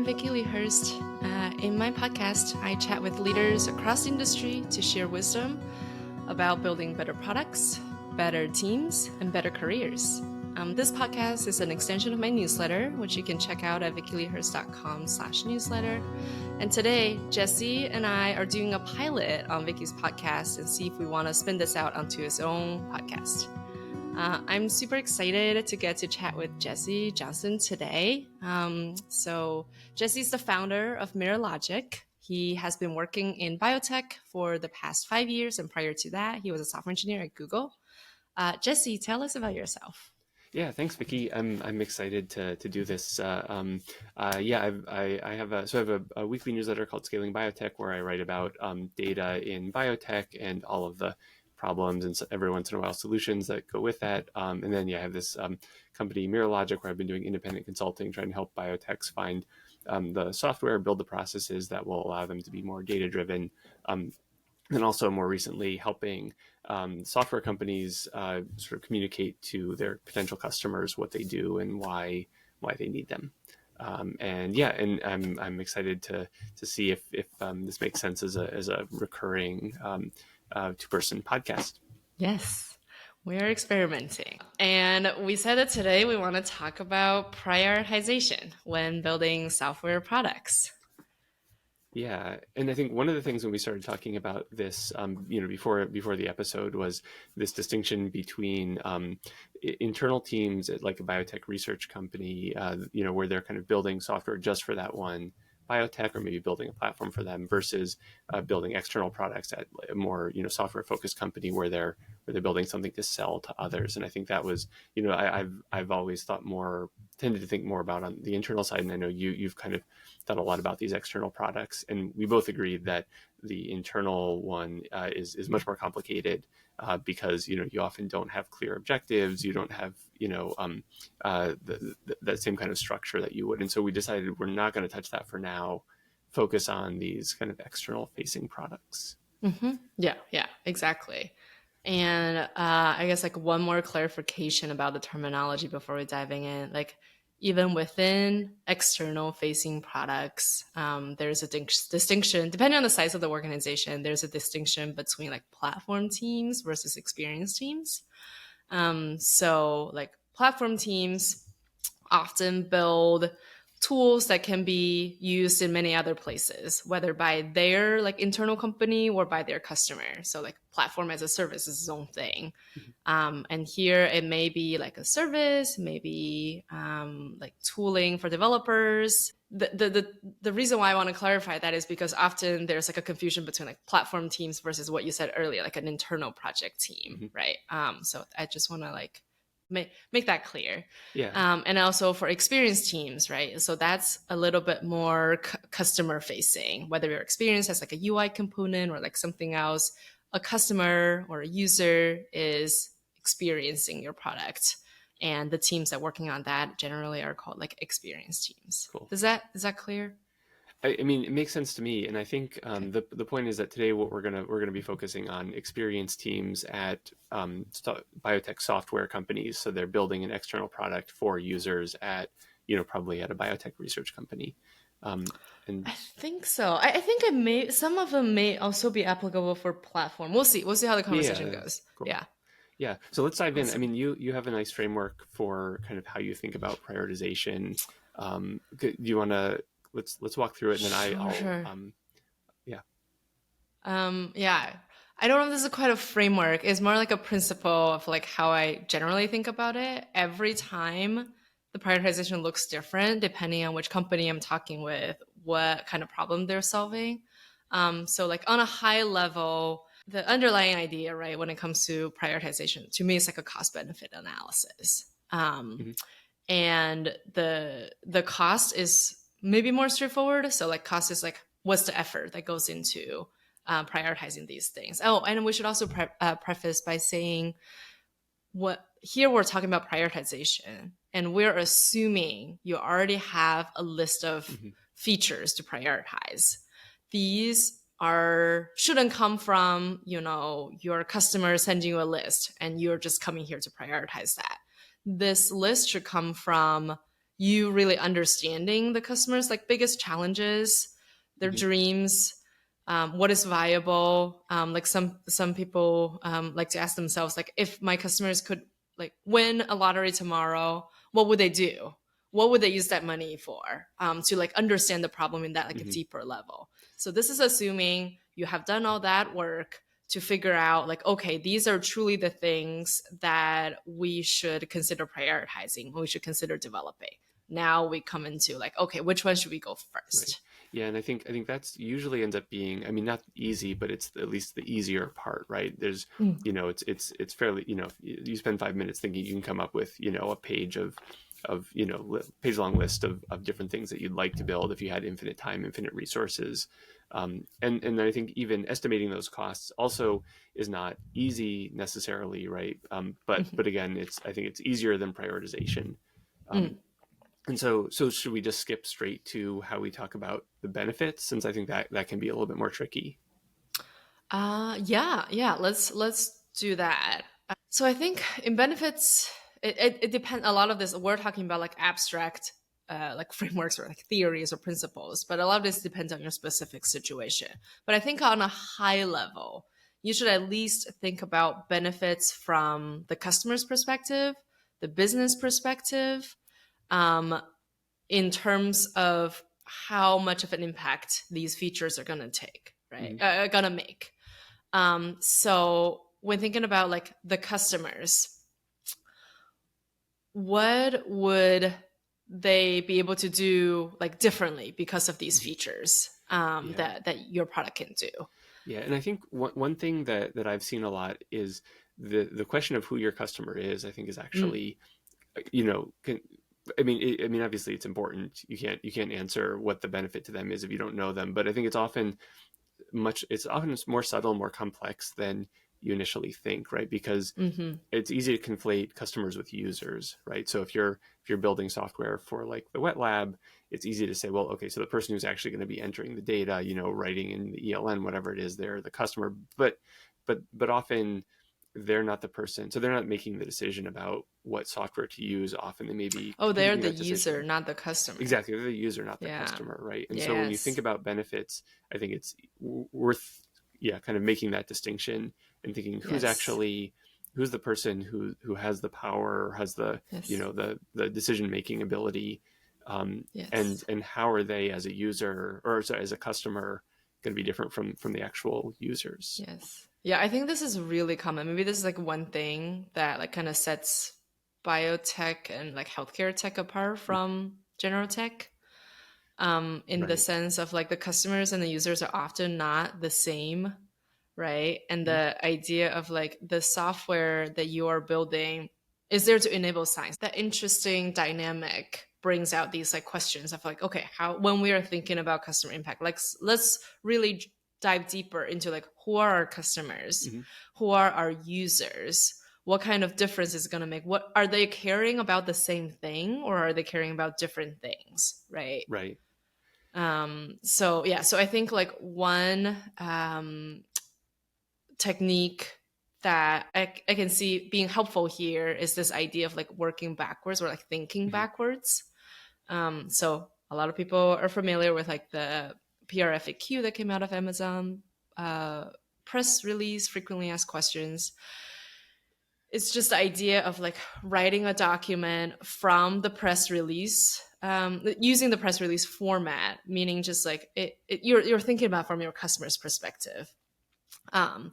I'm Vicky Leehurst. In my podcast, I chat with leaders across the industry to share wisdom about building better products, better teams, and better careers. This podcast is an extension of my newsletter, which you can check out at vickyleehurst.com/newsletter. And today, Jesse and I are doing a pilot on Vicky's podcast and see if we want to spin this out onto his own podcast. I'm super excited to get to chat with Jesse Johnson today. So Jesse's the founder of Merelogic. He has been working in biotech for the past 5 years, and prior to that, he was a software engineer at Google. Jesse, tell us about yourself. Yeah, thanks, Vicky. I'm excited to do this. I have a weekly newsletter called Scaling Biotech, where I write about data in biotech and all of the problems and every once in a while solutions that go with that. And then I have this company Merelogic, where I've been doing independent consulting, trying to help biotechs find the software, build the processes that will allow them to be more data driven. And also more recently helping software companies sort of communicate to their potential customers what they do and why they need them. And I'm excited to see if this makes sense as a recurring two-person podcast. Yes, we are experimenting. And we said that today we want to talk about prioritization when building software products. Yeah, and I think one of the things when we started talking about this, before the episode, was this distinction between internal teams at like a biotech research company, where they're kind of building software just for that one biotech, or maybe building a platform for them, versus building external products at a more software focused company where they're building something to sell to others. And I think that was I've always tended to think more about on the internal side, and I know you've kind of thought a lot about these external products, and we both agreed that the internal one is much more complicated because you often don't have clear objectives, you don't have that same kind of structure that you would, and so we decided we're not going to touch that for now, focus on these kind of external facing products. Mm-hmm. Yeah, exactly. And I guess like one more clarification about the terminology before we diving in, like even within external facing products, there's a distinction, depending on the size of the organization, there's a distinction between like platform teams versus experience teams. So like platform teams often build tools that can be used in many other places, whether by their like internal company or by their customer. So like platform as a service is its own thing. And here it may be like a service, maybe like tooling for developers. The reason why I want to clarify that is because often there's like a confusion between like platform teams versus what you said earlier, like an internal project team, right? So I just want to like make that clear. Yeah. And also for experience teams, right? So that's a little bit more customer facing, whether your experience has like a UI component or like something else, a customer or a user is experiencing your product. And the teams that are working on that generally are called like experience teams. Cool. Is that clear? I mean, it makes sense to me, and I think the point is that today what we're gonna be focusing on experience teams at biotech software companies. So they're building an external product for users at probably at a biotech research company. And I think so. I think some of them may also be applicable for platform. We'll see how the conversation goes. Cool. Yeah. Yeah. So let's dive in. I mean, you have a nice framework for kind of how you think about prioritization. Do you want to? Let's walk through it, and then I'll Sure. Yeah. I don't know if this is quite a framework. It's more like a principle of like how I generally think about it. Every time the prioritization looks different depending on which company I'm talking with, what kind of problem they're solving. So like on a high level, the underlying idea, right, when it comes to prioritization, to me, it's like a cost benefit analysis. And the cost is maybe more straightforward. So like cost is like, what's the effort that goes into prioritizing these things? Oh, and we should also preface by saying here we're talking about prioritization, and we're assuming you already have a list of features to prioritize. These shouldn't come from, your customer sending you a list and you're just coming here to prioritize that. This list should come from you really understanding the customers like biggest challenges, their Hmm. dreams, what is viable. Like some people like to ask themselves like, if my customers could like win a lottery tomorrow, what would they do? What would they use that money for? To like understand the problem in that like a Hmm. deeper level. So this is assuming you have done all that work to figure out like, okay, these are truly the things that we should consider prioritizing, we should consider developing. Now we come into like, okay, which one should we go Right. first? Yeah, and I think that's usually ends up being, I mean, not easy, but it's at least the easier part, right? There's, Mm. it's fairly, you spend 5 minutes thinking you can come up with, a page of, page long list of different things that you'd like to build if you had infinite time, infinite resources. And I think even estimating those costs also is not easy necessarily, right? But again, I think it's easier than prioritization. Mm. Um, and so should we just skip straight to how we talk about the benefits, since I think that can be a little bit more tricky? Yeah. Let's do that. So I think in benefits, it depends. A lot of this we're talking about like abstract, like frameworks or like theories or principles, but a lot of this depends on your specific situation. But I think on a high level, you should at least think about benefits from the customer's perspective, the business perspective, um, in terms of how much of an impact these features are going to take, right? Hmm. Are going to make. So when thinking about like the customers, what would they be able to do like differently because of these Hmm. features Yeah, that your product can do? yeah, and I think one thing that I've seen a lot is the question of who your customer is. I think is Mm. actually, can, I mean, obviously it's important. You can't answer what the benefit to them is if you don't know them. But I think it's often more subtle, more complex than you initially think, right? Because Hmm. it's easy to conflate customers with users, right? So if you're building software for like the wet lab, it's easy to say, well, okay, so the person who's actually going to be entering the data, writing in the ELN, whatever it is, they're the customer. But often they're not the person, so they're not making the decision about what software to use. Often they may be Oh, they're making the that user, decision. not the customer. Exactly, they're the user, not the Yeah. customer, right? And so when you think Yes. about benefits, I think it's worth, yeah, kind of making that distinction and thinking Yes. who's the person who has the power, has the Yes. the decision making ability, Yes. and how are they as a user, or sorry, as a customer, going to be different from the actual users. Yes. Yeah, I think this is really common. Maybe this is like one thing that like kind of sets biotech and like healthcare tech apart from general tech. In the Right. sense of like the customers and the users are often not the same, right? And Mhm. the idea of like the software that you are building is there to enable science. That interesting dynamic brings out these like questions of like, okay, how when we are thinking about customer impact, like let's really dive deeper into like who are our customers, Mhm. who are our users, what kind of difference is going to make, what are they caring about, the same thing or are they caring about different things, right? Right. So yeah, so I think like one technique that I can see being helpful here is this idea of like working backwards or like thinking Mhm. backwards. So a lot of people are familiar with like the PRFAQ that came out of Amazon, uh, press release, frequently asked questions. It's just the idea of like writing a document from the press release, using the press release format, meaning just like you're thinking about from your customer's perspective. Um,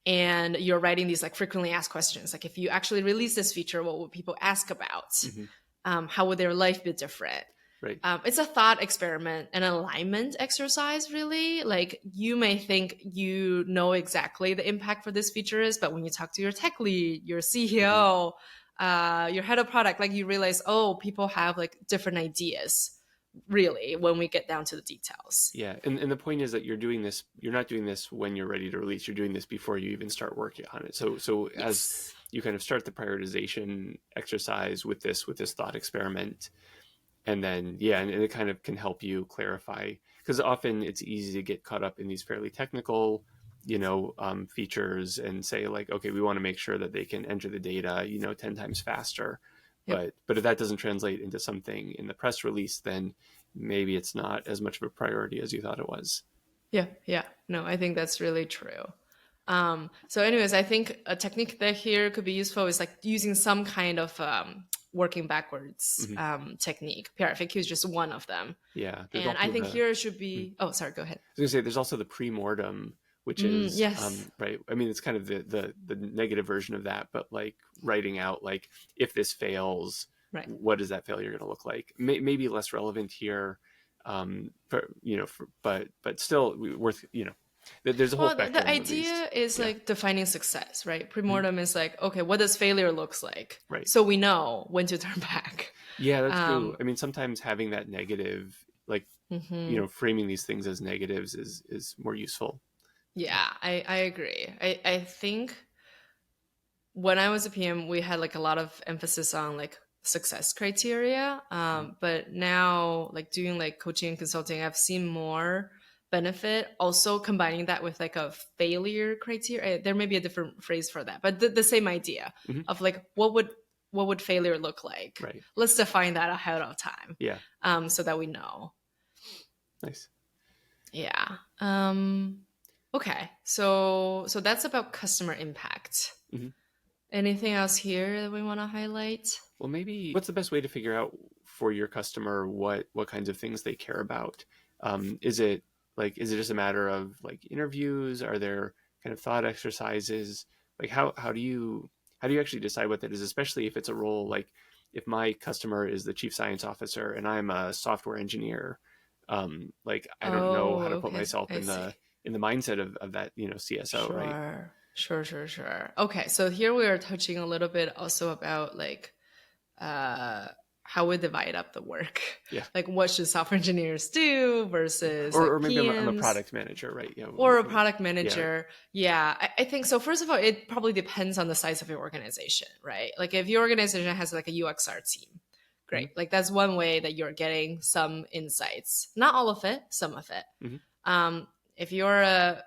and you're writing these like frequently asked questions, like if you actually release this feature, what would people ask about? Mhm. How would their life be different? Right. It's a thought experiment, an alignment exercise, really. Like you may think you know exactly the impact for this feature is, but when you talk to your tech lead, your Mhm. CEO, your head of product, like you realize, oh, people have like different ideas, really, when we get down to the details. Yeah, and the point is that you're not doing this when you're ready to release. You're doing this before you even start working on it. So as Yes. you kind of start the prioritization exercise with this thought experiment, and then yeah, and it kind of can help you clarify, because often it's easy to get caught up in these fairly technical, features, and say like, okay, we want to make sure that they can enter the data, 10 times faster. Yep. But if that doesn't translate into something in the press release, then maybe it's not as much of a priority as you thought it was. Yeah, yeah. No, I think that's really true. So anyways, I think a technique that here could be useful is like using some kind of working backwards Hmm. technique. PRFAQ is just one of them. Yeah, there's And I also think the. here it should Hmm. be, oh, sorry, go ahead. I was gonna say there's also the pre-mortem, which is Yes, right. I mean, it's kind of the negative version of that, but like writing out like if this fails, right. what is that failure going to look like? Maybe less relevant here, but still worth. There's a whole Well, the spectrum of these. idea is Yeah. like defining success, right? Mhm. Premortem is like, okay, what does failure looks like? Right. So we know when to turn back. Yeah, that's true. Um, I mean, sometimes having that negative, like mhm. framing these things as negatives is more useful. Yeah, I agree. I think when I was a PM, we had like a lot of emphasis on like success criteria. Mhm. But now, like doing like coaching and consulting, I've seen more benefit also combining that with like a failure criteria. There may be a different phrase for that, but the same idea Mhm. of like what would failure look like? Right. Let's define that ahead of time, Yeah. so that we know. Nice. Yeah. Okay. So that's about customer impact. Mhm. Anything else here that we want to highlight? Well, maybe what's the best way to figure out for your customer what kinds of things they care about? Is it just a matter of like interviews? Are there kind of thought exercises? Like how do you actually decide what that is? Especially if it's a role like if my customer is the chief science officer and I'm a software engineer, like I don't know how Oh, to put okay. myself I see. in the mindset of that CSO, right? Sure. Sure. Okay. So here we are touching a little bit also about like uh how we divide up the work. Yeah. Like what should software engineers do versus Or like maybe I'm a PMs product manager, right? Yeah. or a product Yeah. manager. Yeah, I think so. First of all, it probably depends on the size of your organization, right? Like if your organization has like a UXR team, Hmm. great. Like that's one way that you're getting some insights. Not all of it, some of it. Hmm. If you're a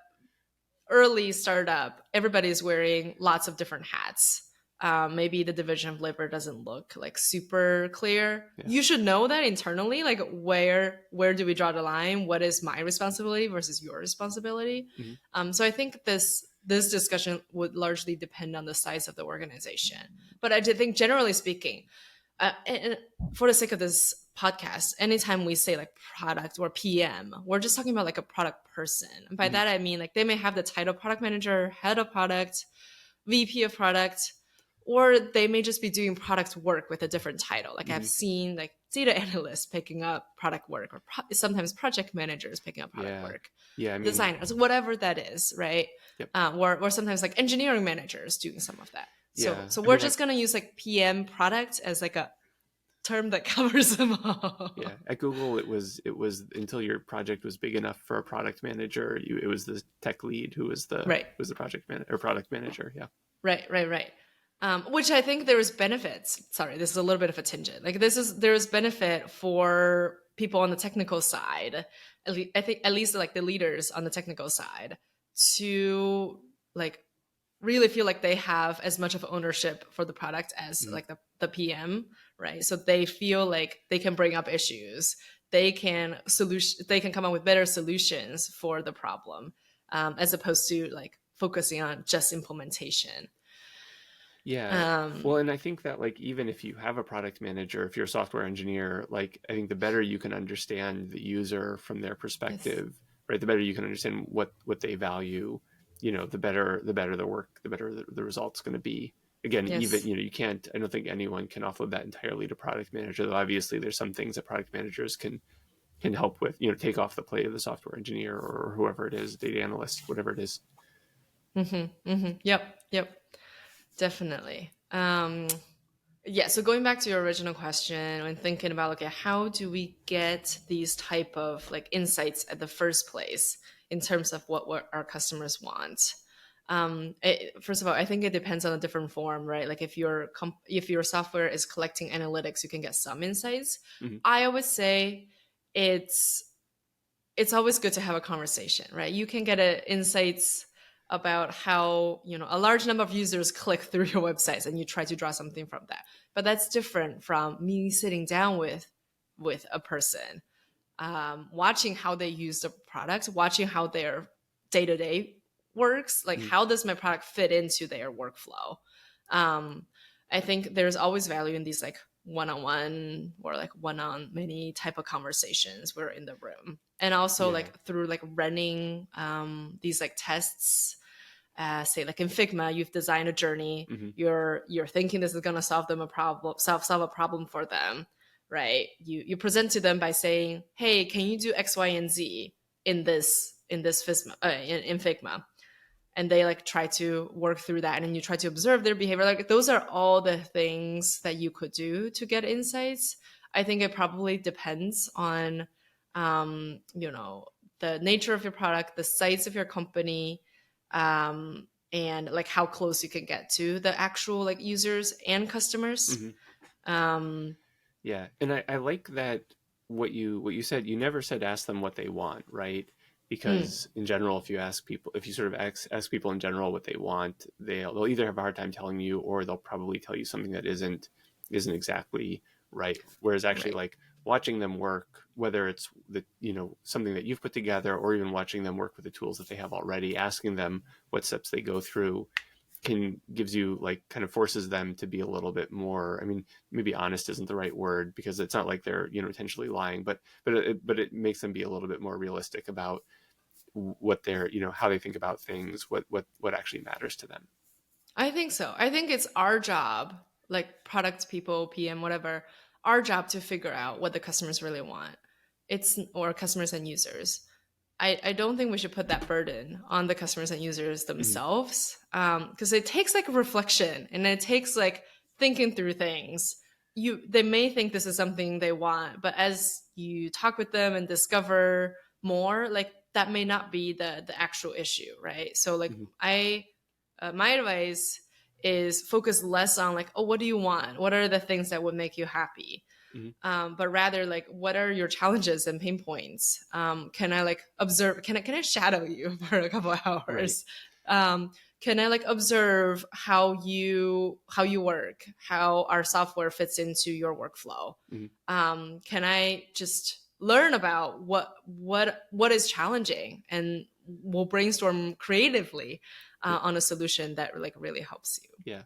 early startup, everybody's wearing lots of different hats. Maybe the division of labor doesn't look like super clear. Yeah. You should know that internally, like where do we draw the line? What is my responsibility versus your responsibility? Hmm. So I think this discussion would largely depend on the size of the organization. But I think generally speaking, and for the sake of this podcast, anytime we say like product or PM, we're just talking about like a product person. And by Hmm. that, I mean like they may have the title product manager, head of product, VP of product, or they may just be doing product work with a different title. Like I've Hmm. seen like data analysts picking up product work, or sometimes project managers picking up product Yeah. work, Yeah. I mean, designers, whatever that is, right? yep. Or sometimes like engineering managers doing some of that. So Yeah. so I we're mean, just gonna use like PM product as like a term that covers them yeah. all. At Google, it was until your project was big enough for a product manager. It was the tech lead who Right, was the project man or product manager. Yeah. right. Which I think there is benefits. Sorry, this is a little bit of a tangent. Like there is benefit for people on the technical side. I think at least like the leaders on the technical side to like really feel like they have as much of ownership for the product as Mhm. like the PM, right? So they feel like they can bring up issues. They can come up with better solutions for the problem, as opposed to like focusing on just implementation. Yeah. Well, Um, and I think that like even if you have a product manager, if you're a software engineer, like I think the better you can understand the user from their yes. perspective, right? The better you can understand what they value, the better the work, the better the result's going to be. Again, even Yes. you can't. I don't think anyone can offload that entirely to product manager. Though obviously there's some things that product managers can help with. Take off the plate of the software engineer or whoever it is, data analyst, whatever it is. Yep. Definitely. Yeah. So going back to your original question, when thinking about okay, how do we get these type of like insights at the first place in terms of what our customers want? First of all, I think it depends on a different form, right? Like if your software is collecting analytics, you can get some insights. Hmm. I always say it's it's always good to have a conversation, right? You can get insights about how, a large number of users click through your websites and you try to draw something from that. But that's different from me sitting down with a person, watching how they use the product, watching how their day to day works. Like, Mhm. how does my product fit into their workflow? Um, I think there's always value in these like one on one or like one on many type of conversations we're in the room. And also Yeah. like through like running these like tests, say like in Figma, you've designed a journey. Hmm. You're thinking this is going to solve them a problem, solve a problem for them, right? You present to them by saying, "Hey, can you do X, Y, and Z in this Figma, in Figma?" And they like try to work through that, and then you try to observe their behavior. Like, those are all the things that you could do to get insights. I think it probably depends on, the nature of your product, the size of your company, and like how close you can get to the actual like users and customers. Hmm. um Yeah, and I like that what you said. You never said ask them what they want, right? mm, Because in general, if you ask people, if you sort of ask people in general what they want, they'll either have a hard time telling you, or they'll probably tell you something that isn't exactly right. Whereas actually, right. like watching them work, whether it's something that you've put together, or even watching them work with the tools that they have already, asking them what steps they go through can gives you like kind of forces them to be a little bit more. I mean, maybe honest isn't the right word, because it's not like they're intentionally lying, but it makes them be a little bit more realistic about what they're how they think about things, what actually matters to them. I think so. I think it's our job, like product people, PM, whatever, our job to figure out what the customers really want. It's or customers and users. I don't think we should put that burden on the customers and users Hmm. themselves, because it takes like reflection and it takes like thinking through things. They may think this is something they want, but as you talk with them and discover more, like that may not be the actual issue, right? So like Hmm. my advice is focus less on like, oh, what do you want? What are the things that would make you happy? Hmm. But rather like, what are your challenges and pain points? Can I like observe? Can I shadow you for a couple of Right. hours? Um, can I like observe how you work, how our software fits into your workflow? Hmm. Can I just learn about what is challenging, and we'll brainstorm creatively on a solution that like really helps you. Yeah.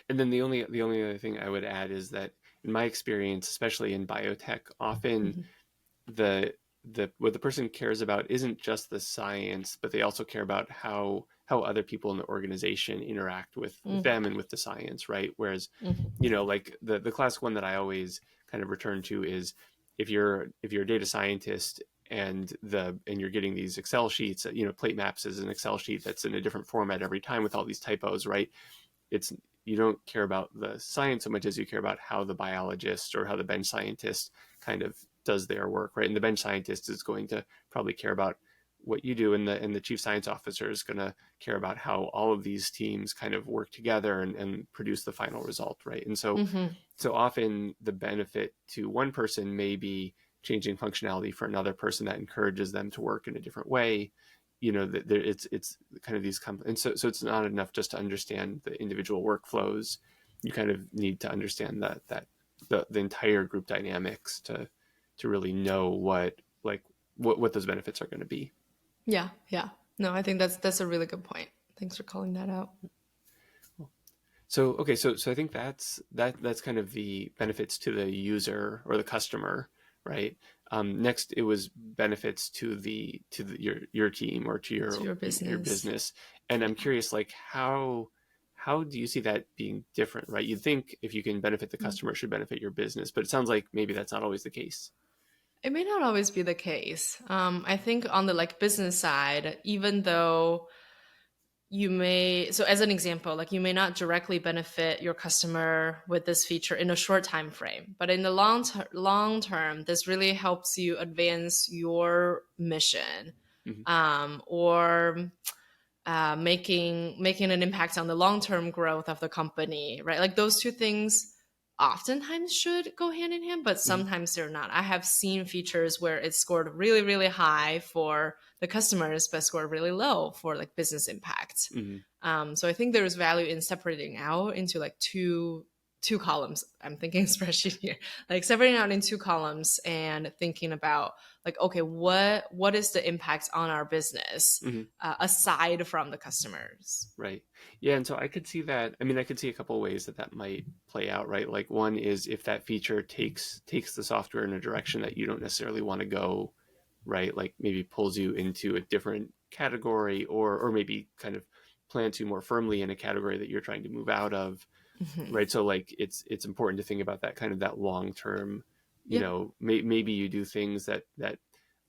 And then the only other thing I would add is that in my experience, especially in biotech, often Mhm. the what the person cares about isn't just the science, but they also care about how other people in the organization interact with Mhm. them and with the science, right? Whereas, Mhm. like the classic one that I always kind of return to is, if you're a data scientist and you're getting these Excel sheets, plate maps is an Excel sheet that's in a different format every time with all these typos, right? It's You don't care about the science so much as you care about how the biologist or how the bench scientist kind of does their work, right? And the bench scientist is going to probably care about what you do, and the chief science officer is going to care about how all of these teams kind of work together and produce the final result, right? And Mhm. so often the benefit to one person may be changing functionality for another person that encourages them to work in a different way. That it's kind of these and so it's not enough just to understand the individual workflows. You kind of need to understand the entire group dynamics to really know what those benefits are going to be. Yeah, yeah. No, I think that's a really good point. Thanks for calling that out. So okay, so I think that's kind of the benefits to the user or the customer, right? Next, it was benefits your team or to To your your your business. business. And I'm Yeah. curious, like how do you see that being different, right? You'd think if you can benefit the Mm. customer, it should benefit your business, but it sounds like maybe that's not always the case. It may not always be the case. I think on the like business side, even though you may, so as an example, like you may not directly benefit your customer with this feature in a short time frame, but in the long term, this really helps you advance your mission, Hmm. or making an impact on the long term growth of the company, right? Like those two things oftentimes should go hand in hand, but Hmm. sometimes they're not. I have seen features where it scored really, really high for the customers, but scored really low for like business impact. Hmm. So I think there's value in separating out into like two columns. I'm thinking spreadsheet here, like separating out in two columns and thinking about like, okay, what is the impact on our business Hmm. aside from the customers? Right. Yeah, and so I could see that. I mean, I could see a couple of ways that that might play out, right? Like one is if that feature takes the software in a direction that you don't necessarily want to go, right? Like maybe pulls you into a different category, or maybe kind of plants you more firmly in a category that you're trying to move out of, Hmm. right? So like it's important to think about that kind of that long term, Yeah. maybe you do things that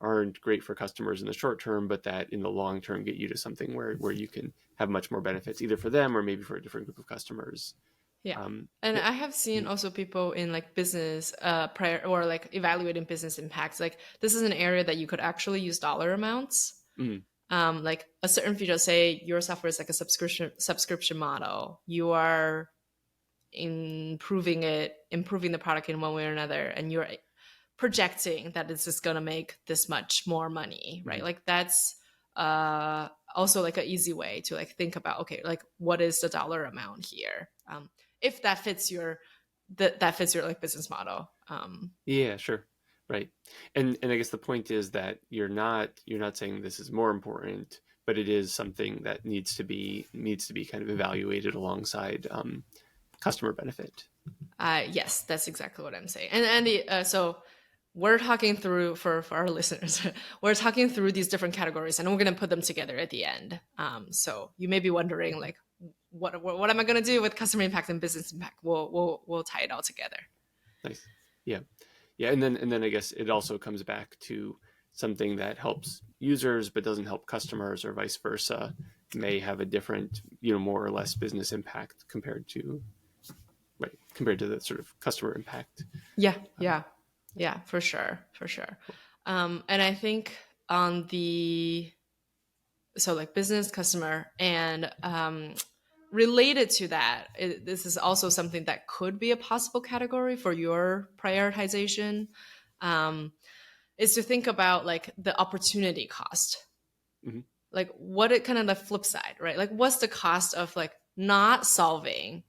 aren't great for customers in the short term, but that in the long term get you to something where you can have much more benefits either for them or maybe for a different group of customers. Yeah. um And yeah. I have seen Mhm. also people in like business prior or like evaluating business impacts. Like this is an area that you could actually use dollar amounts. Mhm. Like a certain feature, say your software is like a subscription model. You are improving the product in one way or another, and you're projecting that this is going to make this much more money, right? Mhm. Like that's also like an easy way to like think about, okay, like what is the dollar amount here, if that fits your that fits your like business model. Yeah, sure. Right. And I guess the point is that you're not saying this is more important, but it is something that needs to be kind of evaluated alongside customer benefit. Yes, that's exactly what I'm saying. And the so we're talking through for our listeners. We're talking through these different categories, and we're going to put them together at the end. So you may be wondering, like, what am I going to do with customer impact and business impact? We'll tie it all together. Nice. Yeah. Yeah, and then I guess it also comes back to something that helps users but doesn't help customers or vice versa may have a different, more or less business impact compared to the sort of customer impact. Yeah, Um, yeah, yeah, for sure, for sure. cool. And I think on the so like business customer and related to that, this is also something that could be a possible category for your prioritization, um, is to think about like the opportunity cost, Mhm. like what it kind of the flip side, right? Like what's the cost of like not solving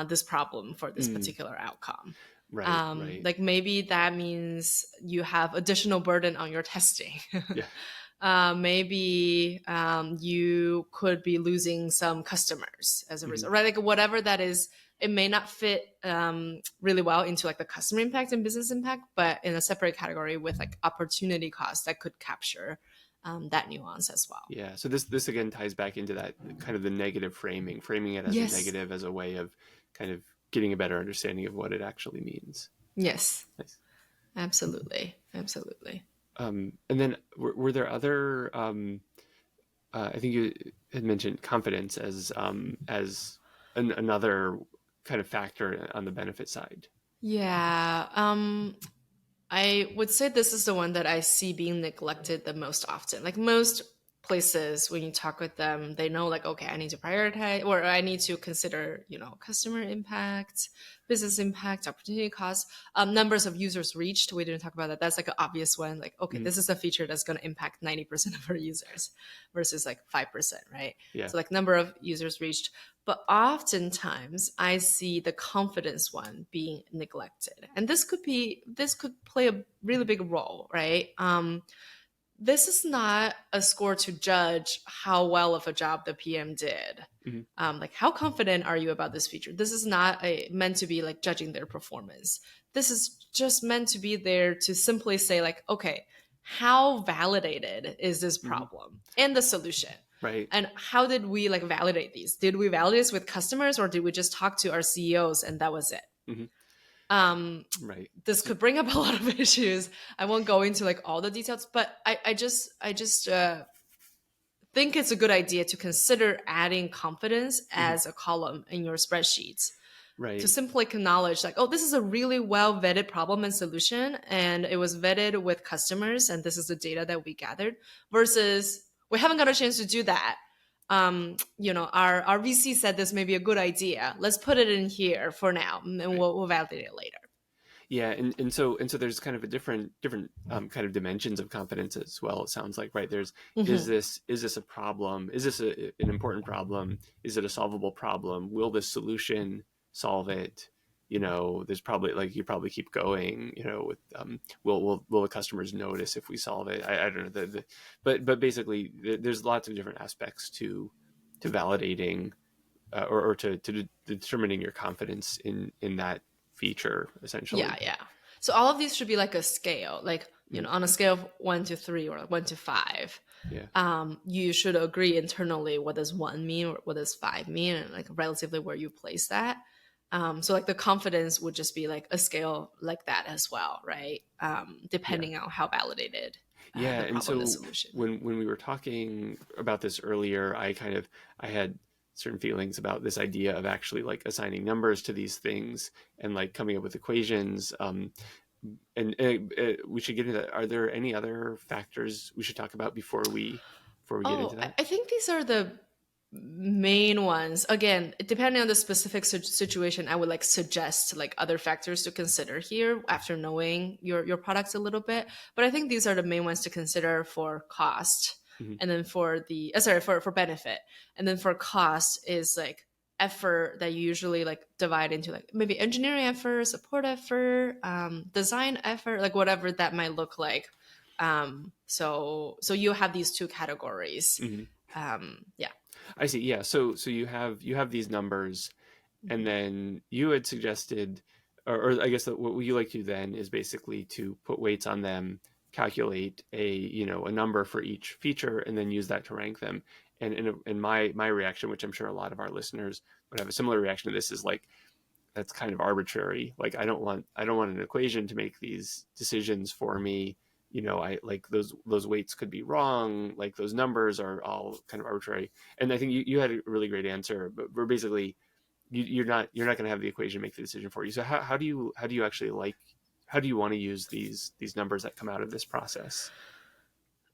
this problem for this Mm, particular outcome. right, right. Like maybe that means you have additional burden on your testing. Yeah. Maybe you could be losing some customers as a Hmm. result, right? Like whatever that is, it may not fit really well into like the customer impact and business impact, but in a separate category with like opportunity cost that could capture that nuance as well. Yeah. So this again ties back into that kind of the negative framing it as a Yes. negative as a way of kind of getting a better understanding of what it actually means. Yes. Nice. Absolutely. Absolutely. And then were there other I think you had mentioned confidence as another kind of factor on the benefit side. Yeah. I would say this is the one that I see being neglected the most often. Like most places, when you talk with them, they know, like, okay, I need to prioritize or I need to consider, customer impact, business impact, opportunity costs, numbers of users reached. We didn't talk about that. That's like an obvious one. Like, okay, Mhm. this is a feature that's going to impact 90% of our users versus like 5%, right? Yeah. So, like, number of users reached. But oftentimes I see the confidence one being neglected. And this could play a really big role, right? This is not a score to judge how well of a job the PM did. Hmm. Like how confident are you about this feature? This is not meant to be like judging their performance. This is just meant to be there to simply say like, okay, how validated is this Hmm. problem and the solution? Right. And how did we like validate these? Did we validate this with customers or did we just talk to our CEOs and that was it? Hmm. Um, Right. this So. could bring up a lot of issues. I won't go into like all the details, but I just think it's a good idea to consider adding confidence Mhm. as a column in your spreadsheets to Right. simply acknowledge like, oh, this is a really well vetted problem and solution, and it was vetted with customers, and this is the data that we gathered. Versus we haven't got a chance to do that. our VC said this may be a good idea. Let's put it in here for now, and Right. we'll validate it later. Yeah, and so there's kind of a different kind of dimensions of confidence as well. It sounds like, right? There's Hmm. is this a problem? Is this an important problem? Is it a solvable problem? Will this solution solve it? There's probably, like, you probably keep going. With will the customers notice if we solve it? I don't know. But basically, there's lots of different aspects to validating, or to determining your confidence in that feature, Yeah, essentially. yeah. So all of these should be like a scale, like, Mm, on a scale of 1 to 3 or 1 to 5. yeah, You should agree internally what does 1 mean or what does 5 mean, and like relatively where you place that. So like the confidence would just be like a scale like that as well, right? yeah, Depending on how validated yeah. the And problem, the so solution. when we were talking about this earlier, I had certain feelings about this idea of actually, like, assigning numbers to these things and, like, coming up with equations. And we should get into that. Are there any other factors we should talk about before we get into Oh, I that? I think these are the main ones. Again, depending on the specific situation, I would like suggest like other factors to consider here after knowing your products a little bit. But I think these are the main ones to consider for cost, Hmm. and then for the sorry, for benefit, and then for cost is like effort that you usually like divide into like maybe engineering effort, support effort, design effort, like whatever that might look like. So you have these two categories. Hmm. Yeah. I see. Yeah. So you have these numbers, and Mhm. then you had suggested, or I guess that what you like to do then is basically to put weights on them, calculate a number for each feature, and then use that to rank them. And my reaction, which I'm sure a lot of our listeners would have a similar reaction to this, is like, that's kind of arbitrary. Like, I don't want an equation to make these decisions for me. I like those weights could be wrong. Like, those numbers are all kind of arbitrary. And I think you had a really great answer, but we're basically, you're not going to have the equation make the decision for you. So how do you actually, like, how do you want to use these numbers that come out of this process?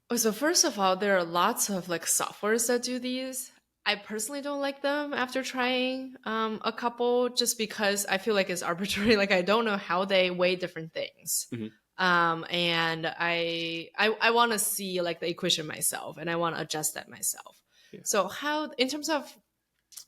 Oh, so first of all, there are lots of like softwares that do these. I personally don't like them after trying a couple, just because I feel like it's arbitrary. Like I don't know how they weigh different things. Hmm. And I want to see like the equation myself, and I want to adjust that myself. Yeah. So how, in terms of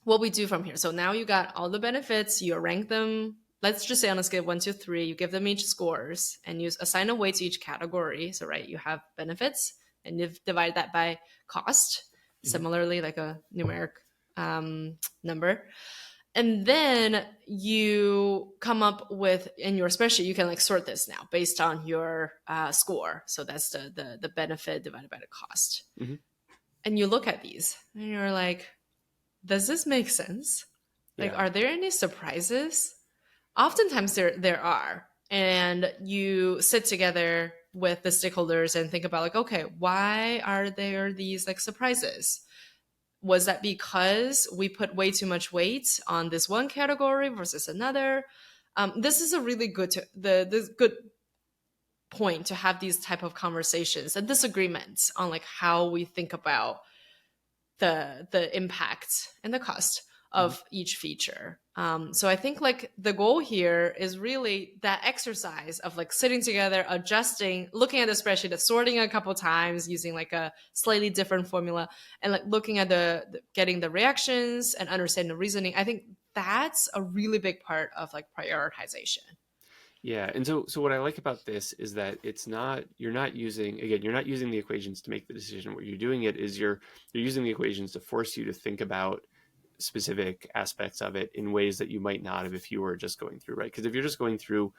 what we do from here. So now you got all the benefits, you rank them. Let's just say on a scale of 1 to 3, you give them each scores and you assign a weight to each category. So, right, you have benefits and you've divided that by cost, Hmm. similarly, like a numeric number. And then you come up with, in your spreadsheet, you can like sort this now based on your score. So that's the benefit divided by the cost. Hmm. And you look at these and you're like, does this make sense? Like, Yeah. are there any surprises? Oftentimes there are. And you sit together with the stakeholders and think about like, okay, why are there these like surprises? Was that because we put way too much weight on this one category versus another? This is a really good this good point to have these type of conversations and disagreements on like how we think about the impact and the cost Hmm. of each feature. So I think like the goal here is really that exercise of like sitting together, adjusting, looking at the spreadsheet, sorting a couple times using like a slightly different formula, and like looking at getting the reactions and understanding the reasoning. I think that's a really big part of like prioritization. Yeah, and so what I like about this is that you're not using the equations to make the decision. What you're doing it is you're using the equations to force you to think about specific aspects of it in ways that you might not have if you were just going through, right? Because if you're just going through,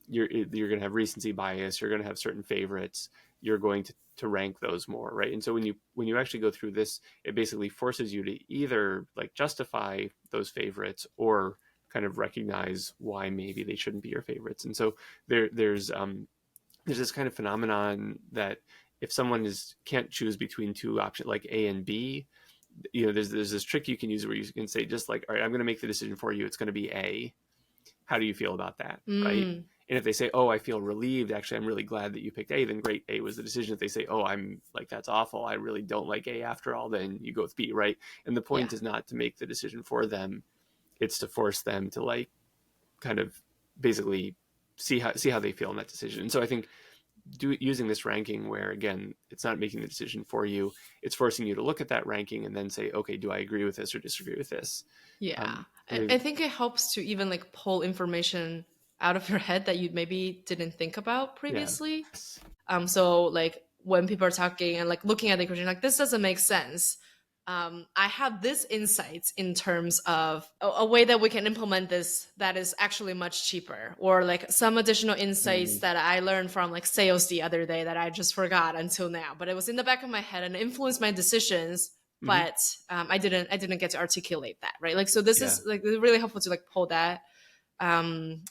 you're going to have recency bias, you're going to have certain favorites, you're going to rank those more, right? And so when you actually go through this, it basically forces you to either, like, justify those favorites or kind of recognize why maybe they shouldn't be your favorites. And so there's this kind of phenomenon that if someone can't choose between two options like A and B, there's this trick you can use where you can say, just like, all right, I'm going to make the decision for you, it's going to be A. How do you feel about that, right? Mm, And if they say, oh, I feel relieved, actually, I'm really glad that you picked A, then great, A was the decision. If they say, oh, I'm like, that's awful, I really don't like A after all, then you go with B, right? And the Yeah. point is not to make the decision for them, it's to force them to like kind of basically see how they feel in that decision. And so I think using this ranking where, again, it's not making the decision for you, it's forcing you to look at that ranking and then say, okay, do I agree with this or disagree with this? Yeah. I I mean, think it helps to even like pull information out of your head that you maybe didn't think about yeah. previously. Yes. So like when people are talking and like looking at the equation, like this doesn't make sense. I have this insight in terms of a way that we can implement this that is actually much cheaper, or like some additional insights Mm, that I learned from like sales the other day that I just forgot until now, but it was in the back of my head and influenced my decisions. mm-hmm. But I didn't get to articulate that, right? Like, so this Yeah. is like really helpful to like pull that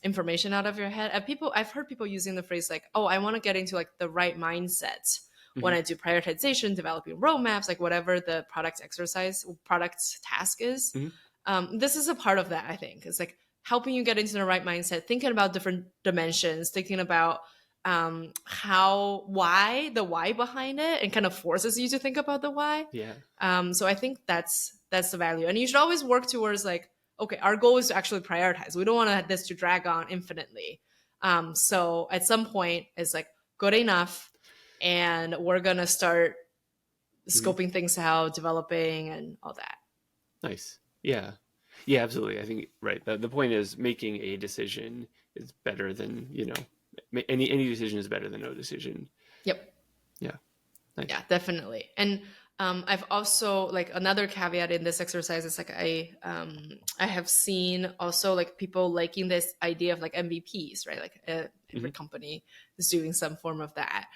information out of your head. And I've heard people using the phrase like, "Oh, I want to get into like the right mindset when Mm-hmm. I do prioritization, developing roadmaps, like whatever the product task is." Mm-hmm. This is a part of that. I think it's like helping you get into the right mindset, thinking about different dimensions, thinking about the why behind it, and kind of forces you to think about the why. Yeah. So I think that's the value, and you should always work towards like, okay, our goal is to actually prioritize. We don't want this to drag on infinitely. So at some point, it's like good enough, and we're gonna start Mm-hmm. scoping things out, developing, and all that. Nice. Yeah. Yeah, absolutely. I think right. The point is making a decision is better than, any decision is better than no decision. Yep. Yeah. Yeah, Nice. definitely. And I've also like another caveat in this exercise is like I have seen also like people liking this idea of like MVPs, right? Like every Mm-hmm. company is doing some form of that.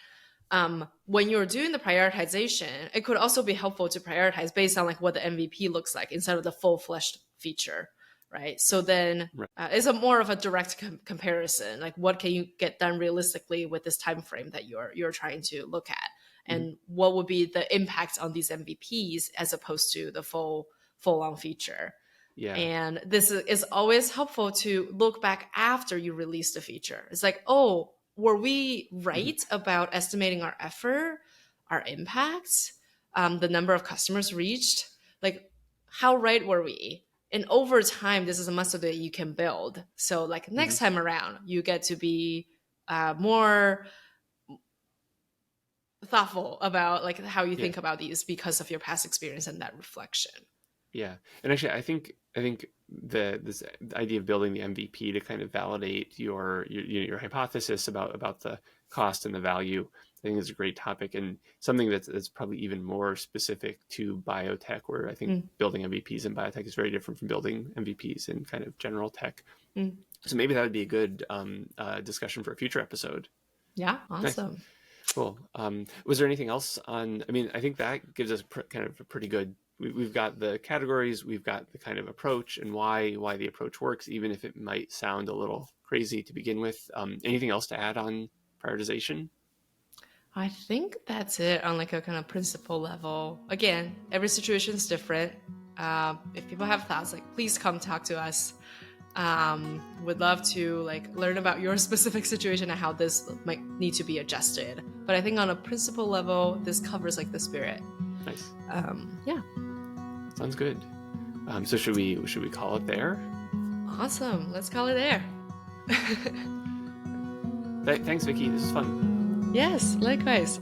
When you're doing the prioritization, it could also be helpful to prioritize based on like what the MVP looks like instead of the full-fleshed feature, right? So then Right. it's a more of a direct comparison, like what can you get done realistically with this time frame that you're trying to look at, Mm-hmm. and what would be the impact on these MVPs as opposed to the full on feature. Yeah. And this is always helpful to look back after you release the feature. It's like, oh, were we Mm-hmm. right about estimating our effort, our impact, the number of customers reached? Like, how right were we? And over time, this is a muscle that you can build. So, like Mm-hmm. next time around, you get to be more thoughtful about like how you Yeah. think about these because of your past experience and that reflection. Yeah. And actually, I think this idea of building the MVP to kind of validate your hypothesis about the cost and the value, I think is a great topic, and something that's probably even more specific to biotech, where I think Mm, building MVPs in biotech is very different from building MVPs in kind of general tech. mm. So maybe that would be a good discussion for a future episode. Yeah, Nice. awesome. Cool. Was there anything else on? I mean, I think that gives us kind of a pretty good. We've got the categories, we've got the kind of approach and why the approach works, even if it might sound a little crazy to begin with. Anything else to add on prioritization? I think that's it on like a kind of principle level. Again, every situation is different. If people have thoughts, like please come talk to us. Would love to like learn about your specific situation and how this might need to be adjusted. But I think on a principle level, this covers like the spirit. Nice. Yeah, Sounds good. So should we call it there? awesome. Let's call it there. Thanks, Vicky. This is fun. Yes, likewise.